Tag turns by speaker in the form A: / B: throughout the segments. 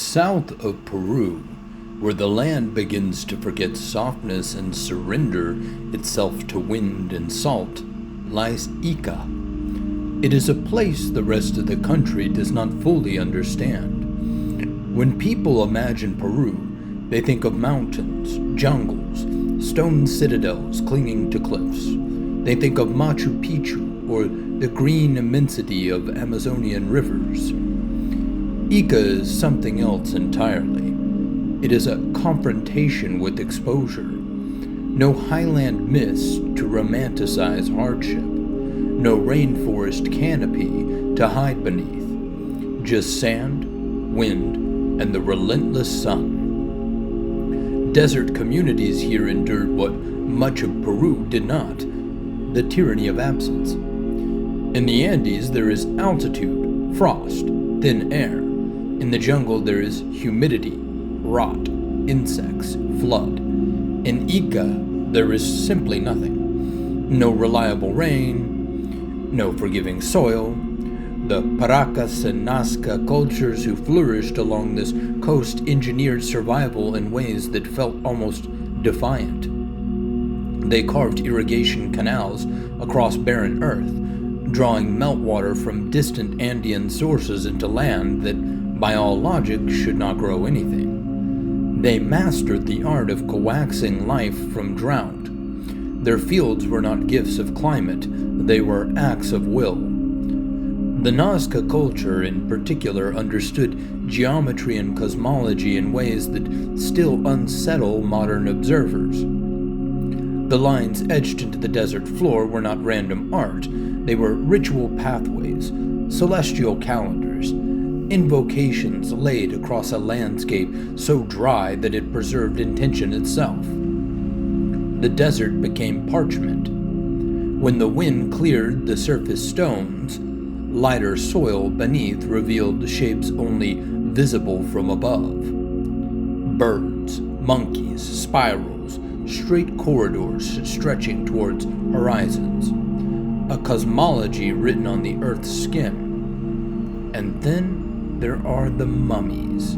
A: South of Peru, where the land begins to forget softness and surrender itself to wind and salt, lies Ica. It is a place the rest of the country does not fully understand. When people imagine Peru, they think of mountains, jungles, stone citadels clinging to cliffs. They think of Machu Picchu or the green immensity of Amazonian rivers. Ica is something else entirely. It is a confrontation with exposure. No highland mist to romanticize hardship. No rainforest canopy to hide beneath. Just sand, wind, and the relentless sun. Desert communities here endured what much of Peru did not, the tyranny of absence. In the Andes there is altitude, frost, thin air. In the jungle there is humidity, rot, insects, flood. In Ica there is simply nothing. No reliable rain, no forgiving soil. The Paracas and Nazca cultures who flourished along this coast engineered survival in ways that felt almost defiant. They carved irrigation canals across barren earth, drawing meltwater from distant Andean sources into land that, by all logic, should not grow anything. They mastered the art of coaxing life from drought. Their fields were not gifts of climate, they were acts of will. The Nazca culture in particular understood geometry and cosmology in ways that still unsettle modern observers. The lines etched into the desert floor were not random art, they were ritual pathways, celestial calendars, invocations laid across a landscape so dry that it preserved intention itself. The desert became parchment. When the wind cleared the surface stones, lighter soil beneath revealed shapes only visible from above. Birds, monkeys, spirals, straight corridors stretching towards horizons. A cosmology written on the earth's skin. And then there are the mummies.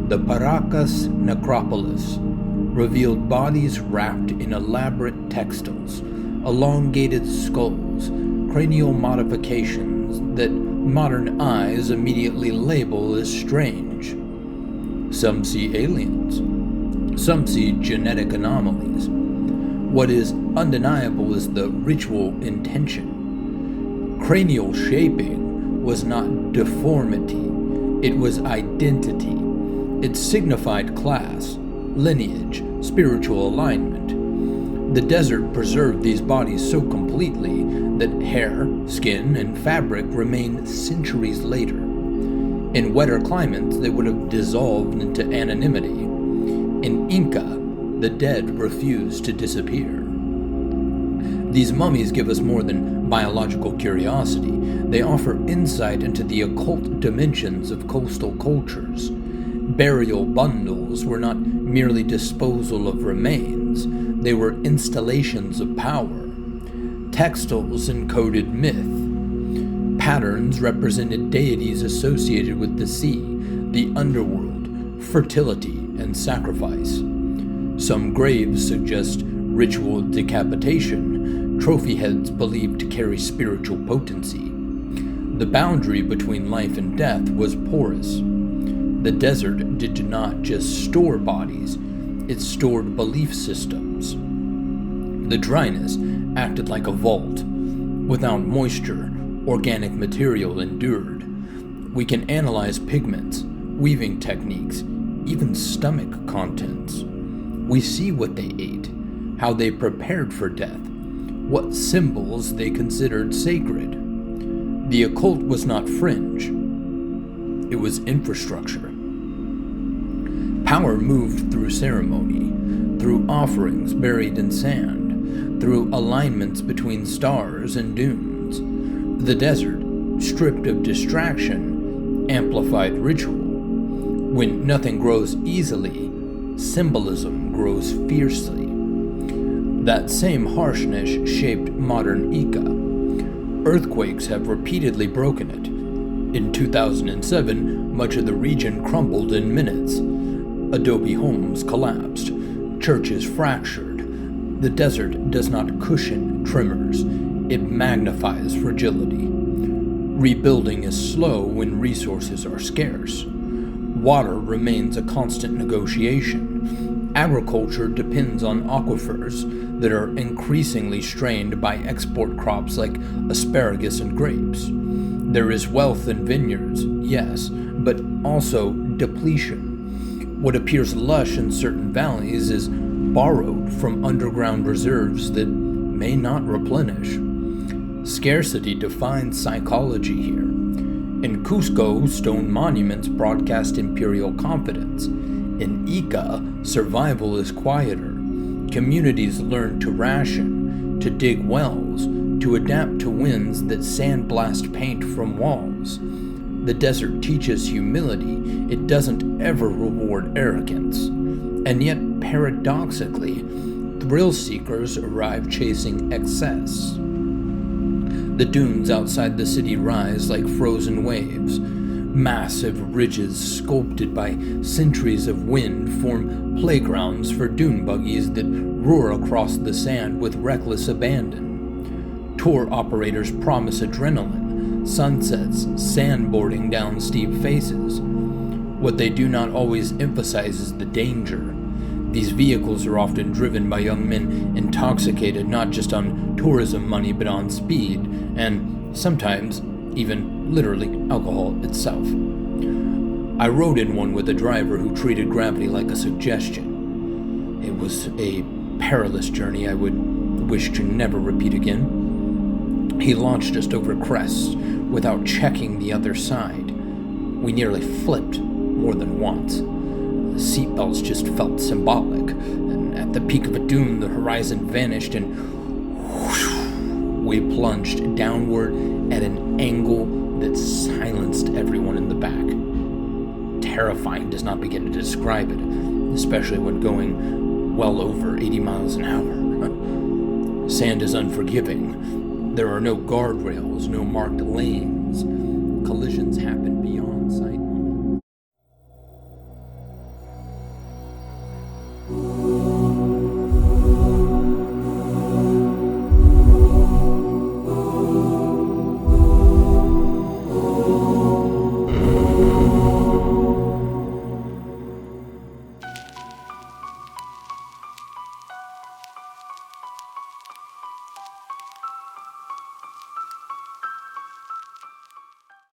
A: The Paracas necropolis revealed bodies wrapped in elaborate textiles, elongated skulls, cranial modifications that modern eyes immediately label as strange. Some see aliens. Some see genetic anomalies. What is undeniable is the ritual intention. Cranial shaping was not deformity, it was identity. It signified class, lineage, spiritual alignment. The desert preserved these bodies so completely that hair, skin, and fabric remained centuries later. In wetter climates, they would have dissolved into anonymity. In Inca, the dead refused to disappear. These mummies give us more than biological curiosity. They offer insight into the occult dimensions of coastal cultures. Burial bundles were not merely disposal of remains, they were installations of power. Textiles encoded myth. Patterns represented deities associated with the sea, the underworld, fertility, and sacrifice. Some graves suggest ritual decapitation, trophy heads believed to carry spiritual potency. The boundary between life and death was porous. The desert did not just store bodies, it stored belief systems. The dryness acted like a vault. Without moisture, organic material endured. We can analyze pigments, weaving techniques, even stomach contents. We see what they ate, how they prepared for death, what symbols they considered sacred. The occult was not fringe, it was infrastructure. Power moved through ceremony, through offerings buried in sand, through alignments between stars and dunes. The desert, stripped of distraction, amplified ritual. When nothing grows easily, symbolism grows fiercely. That same harshness shaped modern Ica. Earthquakes have repeatedly broken it. In 2007, much of the region crumbled in minutes. Adobe homes collapsed, churches fractured. The desert does not cushion tremors, it magnifies fragility. Rebuilding is slow when resources are scarce. Water remains a constant negotiation. Agriculture depends on aquifers that are increasingly strained by export crops like asparagus and grapes. There is wealth in vineyards, yes, but also depletion. What appears lush in certain valleys is borrowed from underground reserves that may not replenish. Scarcity defines psychology here. In Cusco, stone monuments broadcast imperial confidence. In Ica, survival is quieter. Communities learn to ration, to dig wells, to adapt to winds that sandblast paint from walls. The desert teaches humility, it doesn't ever reward arrogance. And yet, paradoxically, thrill seekers arrive chasing excess. The dunes outside the city rise like frozen waves. Massive ridges sculpted by centuries of wind form playgrounds for dune buggies that roar across the sand with reckless abandon. Tour operators promise adrenaline, sunsets, sandboarding down steep faces. What they do not always emphasize is the danger. These vehicles are often driven by young men intoxicated not just on tourism money but on speed, and sometimes even literally alcohol itself. I rode in one with a driver who treated gravity like a suggestion. It was a perilous journey I would wish to never repeat again. He launched us over crests without checking the other side. We nearly flipped more than once. Seatbelts just felt symbolic, and at the peak of a dune, the horizon vanished, and whoosh, we plunged downward at an angle that silenced everyone in the back. Terrifying does not begin to describe it, especially when going well over 80 miles an hour. Sand is unforgiving. There are no guardrails, no marked lanes. Collisions happen beyond sight.